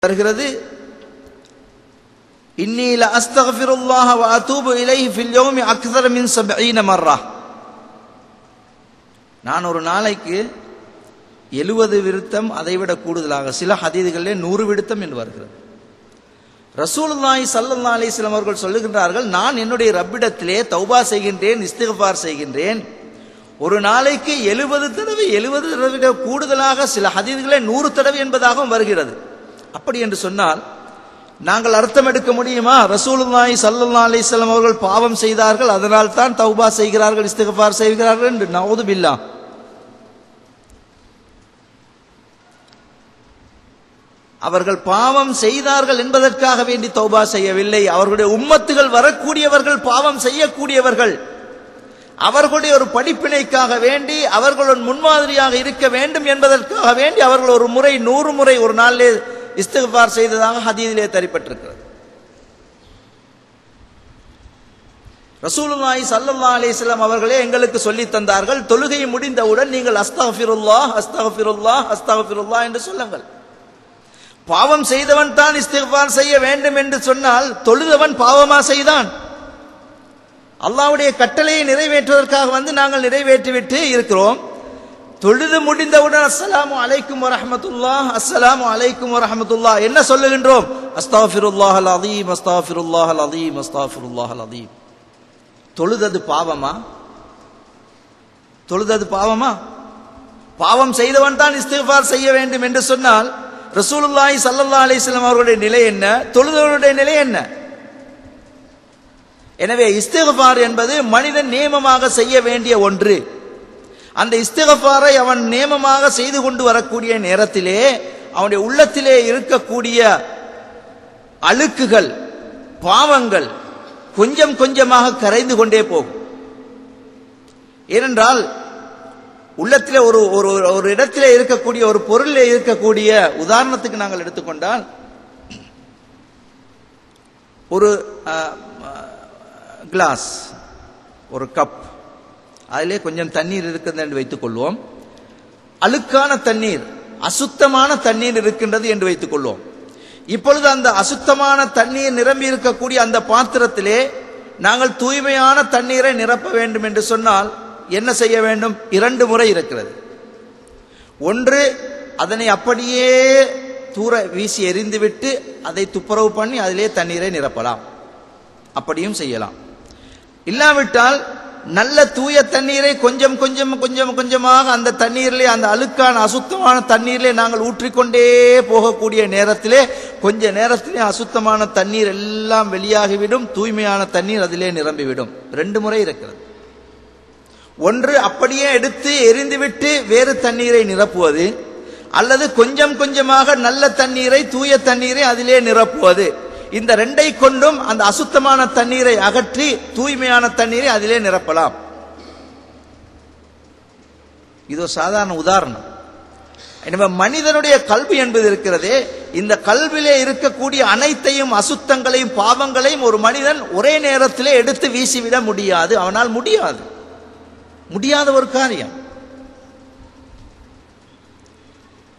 வருகிறது. இன்னி ல அஸ்தக்ஃபிருல்லாஹ வ அதூபு இலைஹி ஃபில் யௌமி அக்ஸர மின் 70 மர்ரா. நான் ஒரு நாளைக்கு 70 விருத்தம் அதைவிட கூடுதலாக, சில ஹதீதுகளிலே 100 விருத்தம் என்று வருகிறது. ரசூலுல்லாஹி ஸல்லல்லாஹு அலைஹி வஸல்லம் அவர்கள் சொல்லுகின்றார்கள், நான் என்னுடைய ரப்பிடத்திலே தௌபா செய்கின்றேன், இஸ்திக்ஃபார் செய்கின்றேன். ஒரு நாளைக்கு 70 தடவை, 70 தடவை கூடுதலாக, சில ஹதீதுகளிலே 100 தடவை என்பதாகவும் வருகிறது. அப்படி என்று சொன்னால் நாங்கள் அர்த்தம் எடுக்க முடியுமா? ரசூலுல்லாஹி ஸல்லல்லாஹு அலைஹி வஸல்லம் அவர்கள் பாவம் செய்தார்கள், அதனால் தான் தௌபா செய்கிறார்கள், இஸ்திக்ஃபார் செய்கிறார்கள் என்று? நஊது பில்லாஹ். அவர்கள் பாவம் செய்தார்கள் என்பதற்காக வேண்டி தௌபா செய்யவில்லை. அவர்களுடைய உம்மத்துகள் வரக்கூடியவர்கள் பாவம் செய்யக்கூடியவர்கள், அவர்களுடைய ஒரு படிப்பினைக்காக வேண்டி, அவர்களுடன் முன்மாதிரியாக இருக்க வேண்டும் என்பதற்காக வேண்டி அவர்கள் ஒரு முறை 100 முறை ஒரு நாளிலே இஸ்திக்ஃபார் செய்ததாக ஹதீஸிலே தரிப்பட்டிருக்கிறது. ரசூலுல்லாஹி ஸல்லல்லாஹு அலைஹி வஸல்லம் அவர்களே எங்களுக்கு சொல்லி தந்தார்கள், தொழுகை முடிந்தவுடன் நீங்கள் அஸ்தக்ஃபிருல்லாஹ் அஸ்தக்ஃபிருல்லாஹ் அஸ்தக்ஃபிருல்லாஹ் என்று சொல்லுங்கள். பாவம் செய்தவன் தான் இஸ்திக்ஃபார் செய்ய வேண்டும் என்று சொன்னால் தொழுதவன் பாவமா செய்தான்? அல்லாஹ்வுடைய கட்டளையை நிறைவேற்றுவதற்காக நாங்கள் நிறைவேற்றிவிட்டு இருக்கிறோம். தொழுது முடிந்தவுடன் அஸ்ஸலாமு அலைக்கும் வரஹ்மத்துல்லாஹ், அஸ்ஸலாமு அலைக்கும் வரஹ்மத்துல்லாஹ் என்ன சொல்லுகின்றோம்? அஸ்தக்ஃபிருல்லாஹல் அஸீம், அஸ்தக்ஃபிருல்லாஹல் அஸீம், அஸ்தக்ஃபிருல்லாஹல் அஸீம். தொழுதது பாவமா? தொழுதது பாவமா? பாவம் செய்தவன் தான் இஸ்திக்ஃபார் செய்ய வேண்டும் என்று சொன்னால் ரசூலுல்லாஹி ஸல்லல்லாஹு அலைஹி வஸல்லம் அவர்களுடைய நிலை என்ன? தொழுதவனுடைய நிலை என்ன? எனவே இஸ்திக்ஃபார் என்பது மனிதன் நியமமாக செய்ய வேண்டிய ஒன்று. அந்த இஸ்திக்ஃபாரை அவன் நியமமாக செய்து கொண்டு வரக்கூடிய நேரத்திலே அவனுடைய உள்ளத்திலே இருக்கக்கூடிய அழுக்குகள், பாவங்கள் கொஞ்சம் கொஞ்சமாக கரைந்து கொண்டே போகும். ஏனென்றால் உள்ளத்திலே ஒரு இடத்திலே இருக்கக்கூடிய, ஒரு பொருளிலே இருக்கக்கூடிய, உதாரணத்துக்கு நாங்கள் எடுத்துக்கொண்டால் ஒரு கிளாஸ், ஒரு கப், அதிலே கொஞ்சம் தண்ணீர் இருக்கிறது என்று வைத்துக் கொள்வோம். அழுக்கான தண்ணீர், அசுத்தமான தண்ணீர் இருக்கின்றது என்று வைத்துக் கொள்வோம். இப்பொழுது அந்த அசுத்தமான தண்ணீர் நிரம்பி இருக்கக்கூடிய அந்த பாத்திரத்திலே நாங்கள் தூய்மையான தண்ணீரை நிரப்ப வேண்டும் என்று சொன்னால் என்ன செய்ய வேண்டும்? 2 முறை இருக்கிறது. ஒன்று, அதனை அப்படியே தூர வீசி எறிந்துவிட்டு அதை துப்புரவு பண்ணி அதிலே தண்ணீரை நிரப்பலாம், அப்படியும் செய்யலாம். இல்லாவிட்டால் நல்ல தூய தண்ணீரை கொஞ்சம் கொஞ்சம் கொஞ்சம் கொஞ்சமாக அந்த தண்ணீரிலே, அந்த அழுக்கான அசுத்தமான தண்ணீரிலே நாங்கள் ஊற்றிக்கொண்டே போகக்கூடிய நேரத்திலே கொஞ்ச நேரத்திலே அசுத்தமான தண்ணீர் எல்லாம் வெளியாகிவிடும், தூய்மையான தண்ணீர் அதிலே நிரம்பிவிடும். 2 முறை இருக்கிறது. ஒன்று, அப்படியே எடுத்து எரிந்துவிட்டு வேறு தண்ணீரை நிரப்புவது, அல்லது கொஞ்சம் கொஞ்சமாக நல்ல தண்ணீரை, தூய தண்ணீரை அதிலே நிரப்புவது. இந்த 2ஐ கொண்டும் அந்த அசுத்தமான தண்ணீரை அகற்றி தூய்மையான தண்ணீரை அதிலே நிரப்பலாம். இது ஒரு சாதாரண உதாரணம். எனவே மனிதனுடைய கல்வி என்பது இருக்கிறதே, இந்த கல்வியிலே இருக்கக்கூடிய அனைத்தையும், அசுத்தங்களையும், பாவங்களையும் ஒரு மனிதன் ஒரே நேரத்திலே எடுத்து வீசிவிட முடியாது. அவனால் முடியாத ஒரு காரியம்.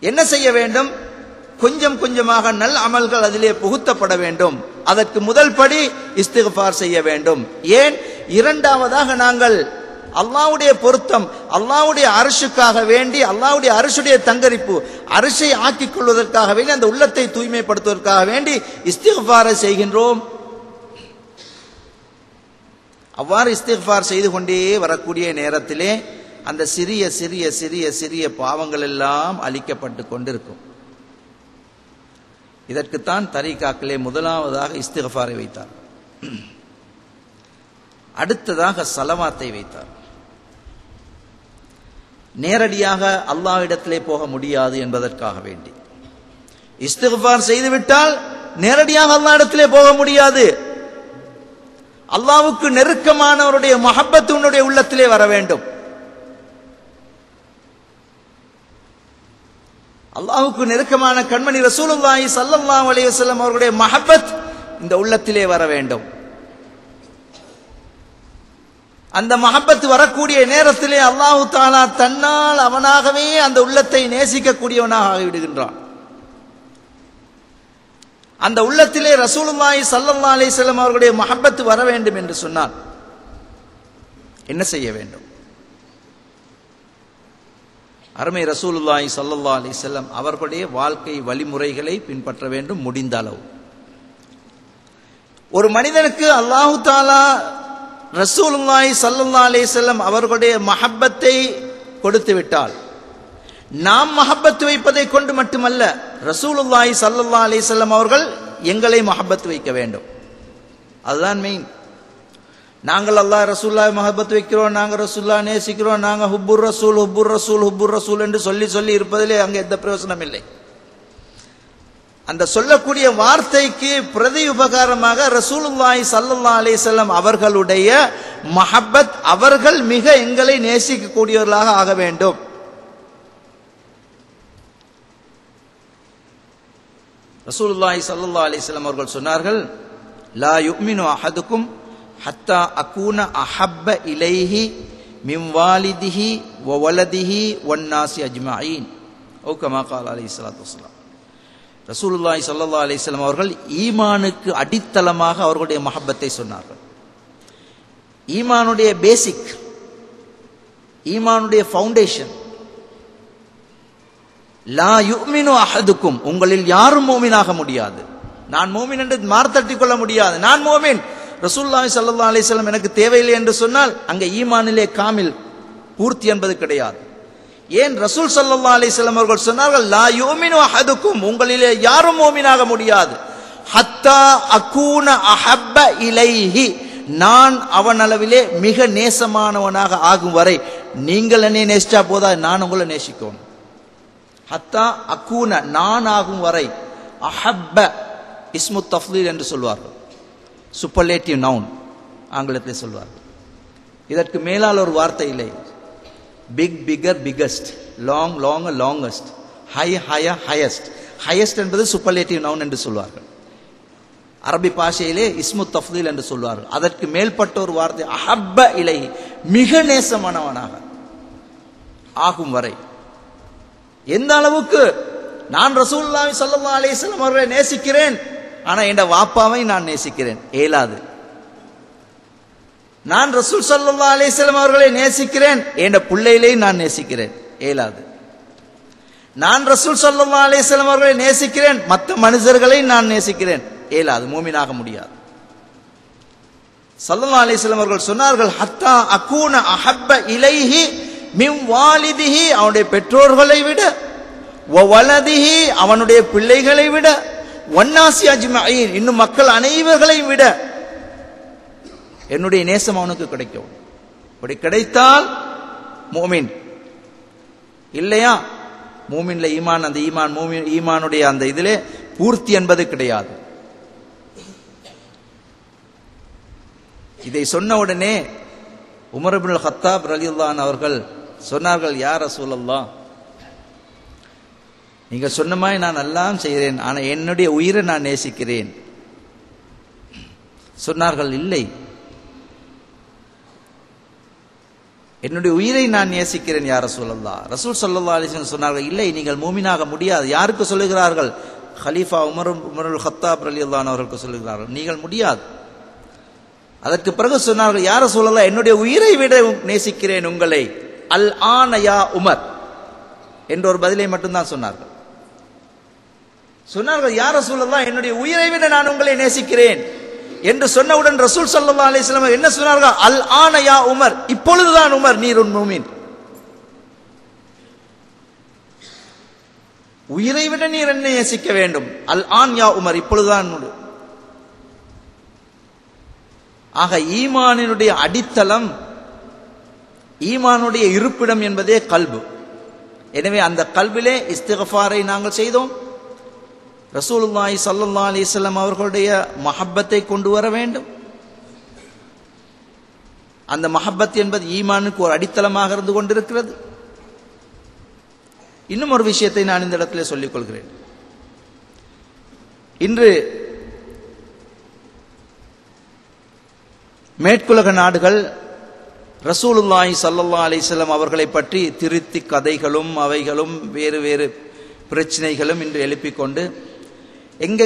என்ன செய்ய வேண்டும்? கொஞ்சம் கொஞ்சமாக நல்ல அமல்கள் அதிலே புகுத்தப்பட வேண்டும். அதற்கு முதல் படி இஸ்திக்ஃபார் செய்ய வேண்டும். ஏன்? இரண்டாவதாக நாங்கள் அல்லாஹ்வுடைய பொருத்தம், அல்லாஹ்வுடைய அர்ஷுக்காக வேண்டி, அல்லாஹ்வுடைய அர்ஷுடைய தங்கரிப்பு, அர்ஷை ஆக்கிக் கொள்வதற்காக வேண்டி, அந்த உள்ளத்தை தூய்மைப்படுத்துவதற்காக வேண்டி இஸ்திக்ஃபாரை செய்கின்றோம். அவ்வாறு இஸ்திக்ஃபார் செய்து கொண்டே வரக்கூடிய நேரத்திலே அந்த சிறிய சிறிய சிறிய சிறிய பாவங்கள் எல்லாம் அழிக்கப்பட்டு கொண்டிருக்கும். இதற்குத்தான் தரீகாக்களே முதலாவதாக இஸ்திக்ஃபாரை வைத்தார், அடுத்ததாக ஸலவாத்தை வைத்தார். நேரடியாக அல்லாஹ்விடத்திலே போக முடியாது என்பதற்காக வேண்டி இஸ்திக்ஃபார் செய்துவிட்டால் நேரடியாக அல்லாஹ்விடத்திலே போக முடியாது. அல்லாஹ்வுக்கு நெருக்கமானவருடைய மஹப்பத் உன்னுடைய உள்ளத்திலே வர வேண்டும். அல்லாஹ்வுக்கு நெருக்கமான கண்மணி ரசூலுல்லாஹி ஸல்லல்லாஹு அலைஹி வஸல்லம் அவர்களுடைய மஹப்பத் இந்த உள்ளத்திலே வர வேண்டும். அந்த மஹப்பத் வரக்கூடிய நேரத்திலே அல்லாஹ் தஆலா தன்னால் அவனாகவே அந்த உள்ளத்தை நேசிக்கக்கூடியவனாக ஆகிவிடுகின்றான். அந்த உள்ளத்திலே ரசூலுல்லாஹி ஸல்லல்லாஹு அலைஹி வஸல்லம் அவர்களுடைய மஹப்பத் வர வேண்டும் என்று சொன்னால் என்ன செய்ய வேண்டும்? அருமை ரசூலுல்லாஹி ஸல்லல்லாஹு அலைஹி வஸல்லம் அவர்களுடைய வாழ்க்கை வழிமுறைகளை பின்பற்ற வேண்டும் முடிந்த அளவு. ஒரு மனிதனுக்கு அல்லாஹு தஆலா ரசூலுல்லாஹி ஸல்லல்லாஹு அலைஹி வஸல்லம் அவர்களுடைய மஹப்பத்தை கொடுத்து விட்டால், நாம் மஹப்பத் வைப்பதை கொண்டு மட்டுமல்ல, ரசூலுல்லாஹி ஸல்லல்லாஹு அலைஹி வஸல்லம் அவர்கள் எங்களை மஹப்பத் வைக்க வேண்டும். அதுதான் மெயின். நாங்கள் அல்லாஹ் ரசூலுல்லாஹி மஹப்பத் வைக்கிறோம், நாங்கள் ரசூலுல்லாஹ் நேசிக்கிறோம், நாங்கள் ஹுப்புர் ரசூல் ஹுப்புர் ரசூல் ஹுப்புர் ரசூல் என்று சொல்லி சொல்லி இருப்பதிலே அங்கே எந்த பிரயோசனம் இல்லை. அந்த சொல்லக்கூடிய வார்த்தைக்கு பிரதி உபகாரமாக ரசூலுல்லாஹி ஸல்லல்லாஹு அலைஹி வஸல்லம் அவர்களுடைய மஹப்பத், அவர்கள் மிக எங்களை நேசிக்கக்கூடியவர்களாக ஆக வேண்டும். ரசூலுல்லாஹி ஸல்லல்லாஹு அலைஹி வஸல்லம் அவர்கள் சொன்னார்கள், லா யுமினு அஹதுக்கும் ஹத்தா அகூன அஹப்ப இலைஹி மின் வாலிதிஹி வ வலதிஹி வன்னாசி அஜ்மஈன் ஓ கமா கால அலைஹி ஸலாத்து வஸலாம். ரசூலுல்லாஹி ஸல்லல்லாஹு அலைஹி வஸல்லம் அவர்கள் ஈமானுக்கு அடித்தளமாக அவர்களுடைய மஹப்பத்தை சொன்னார்கள். ஈமானுடைய பேசிக், ஈமானுடைய ஃபவுண்டேஷன். லா யுமினு அஹதுக்கும், உங்களில் யாரும் மோமினாக முடியாது. நான் மோமின் என்று மார்த்தட்டிக் கொள்ள முடியாது. நான் மோமின், ரசூலுல்லாஹி ஸல்லல்லாஹு அலைஹி வஸல்லம் எனக்கு தேவையில்லை என்று சொன்னால் அங்கே ஈமானிலே காமில் பூர்த்தி என்பது கிடையாது. ஏன் ரசூல் ஸல்லல்லாஹு அலைஹி வஸல்லம் அவர்கள் சொன்னார்கள், லா யுமினு அஹதுக்கும், உங்களிலே யாரும் மோமினாக முடியாது. ஹத்தா அகூன அஹப்ப இலைஹி, நான் அவன் அளவிலே மிக நேசமானவனாக ஆகும் வரை. நீங்கள் என்னை நேசிச்சா போதா, நான் உங்களை நேசிக்கணும். ஹத்தா அகூன, நான் ஆகும் வரை. அஹப்ப இஸ்மு தஃலீல் என்று சொல்வார்கள், சூப்பர்லேட்டிவ் நவுன் ஆங்கிலத்தில் சொல்வார்கள். இதற்கு மேலால் ஒரு வார்த்தை இல்லை. Big bigger biggest, long long longest, high higher highest. Highest என்பது சூப்பர்லேட்டிவ் நவுன் என்று சொல்வார்கள். அரபி பாஷையிலே இஸ்மு தஃலீல் என்று சொல்வார்கள். அதற்கு மேல்பட்ட ஒரு வார்த்தை அஹப்ப இலை, மிக நேசமானவனாக ஆகும் வரை. எந்த அளவுக்கு நான் ரசூலுல்லாஹி ஸல்லல்லாஹு அலைஹி வஸல்லம் அவர்களை நேசிக்கிறேன், ஆனா என் வாப்பாவை நான் நேசிக்கிறேன், ஏலாது. நான் ரசூல் ஸல்லல்லாஹு அலைஹி வஸல்லம் அவர்களை நேசிக்கிறேன், என் பிள்ளைகளை நான் நேசிக்கிறேன், ஏலாது. நான் ரசூல் ஸல்லல்லாஹு அலைஹி வஸல்லம் அவர்களை நேசிக்கிறேன், மற்ற மனிதர்களை நான் நேசிக்கிறேன், ஏலாது, மூமினாக முடியாது. ஸல்லல்லாஹு அலைஹி வஸல்லம் அவர்கள் சொன்னார்கள், ஹத்தா அகூன அஹப்ப இலைஹி மின் வாலிதிஹி, அவனுடைய பெற்றோர்களை விட, வ வலதிஹி, அவனுடைய பிள்ளைகளை விட, வன்னாசி அஜ்மஈன், இன்னும் மக்கள் அனைவர்களையும் விட என்னுடைய நேசம் அவனுக்கு கிடைக்கும். அப்படி கிடைத்தால் மூமின். இல்லையா, மூமின்ல ஈமான், அந்த ஈமான் மூமின் ஈமானுடைய அந்த இதிலே பூர்த்தி என்பது கிடையாது. இதை சொன்ன உடனே உமர் இப்னுல் கத்தாப் ரலியல்லாஹு அன்ஹு அவர்கள் சொன்னார்கள், யா ரசூலல்லாஹ், நீங்க சொன்ன மாதிரி நான் எல்லாம் செய்கிறேன், ஆனா என்னுடைய உயிரை நான் நேசிக்கிறேன். சொன்னார்கள், இல்லை, என்னுடைய உயிரை நான் நேசிக்கிறேன் யா ரசூலல்லாஹ். ரசூல் ஸல்லல்லாஹு அலைஹி வஸல்லம் சொன்னார்கள், இல்லை, நீங்கள் மூமினாக முடியாது. யாருக்கு சொல்லுகிறார்கள்? ஹலீஃபா உமருல் கத்தாப் ரலியல்லாஹு அன்ஹு அவர்களுக்கு சொல்லுகிறார்கள், நீங்கள் முடியாது. அதற்கு பிறகு சொன்னார்கள், யா ரசூலல்லாஹ், என்னுடைய உயிரை விட நேசிக்கிறேன் உங்களை, அல் ஆன யா உமர் என்ற ஒரு பதிலை மட்டும்தான் சொன்னார்கள். சொன்னார்கள், யா ரசூலல்லாஹ், என்னுடைய உயிரை விட நான் உங்களை நேசிக்கிறேன் என்று சொன்னவுடன் ரசூல் ஸல்லல்லாஹு அலைஹி வஸல்லம் என்ன சொன்னார்கள்? அல் ஆன யா உமர், இப்பொழுதுதான் உமர் நீர் உன் மூமின். உயிரை விட நீர் என்னை நேசிக்க வேண்டும். அல் ஆன் யா உமர், இப்பொழுதுதான். ஆக ஈமானினுடைய அடித்தளம், ஈமானுடைய இருப்பிடம் என்பதே கல்பு. எனவே அந்த கல்விலே இஸ்திக்ஃபாரை நாங்கள் செய்தோம். ரசூலுல்லாஹி ஸல்லல்லாஹு அலைஹி வஸல்லம் அவர்களுடைய மஹப்பத்தை கொண்டு வர வேண்டும். அந்த மஹப்பத் என்பது ஈமானுக்கு ஒரு அடித்தளமாக இருந்து கொண்டிருக்கிறது. இன்னும் ஒரு விஷயத்தை நான் இந்த இடத்திலே சொல்லிக் கொள்கிறேன். இன்று மேற்குலக நாடுகள் ரசூலுல்லாஹி ஸல்லல்லாஹு அலைஹி வஸல்லம் அவர்களை பற்றி திருத்தி கதைகளும் அவைகளும் வேறு வேறு பிரச்சனைகளும் இன்று எழுப்பிக் கொண்டு எங்கெங்க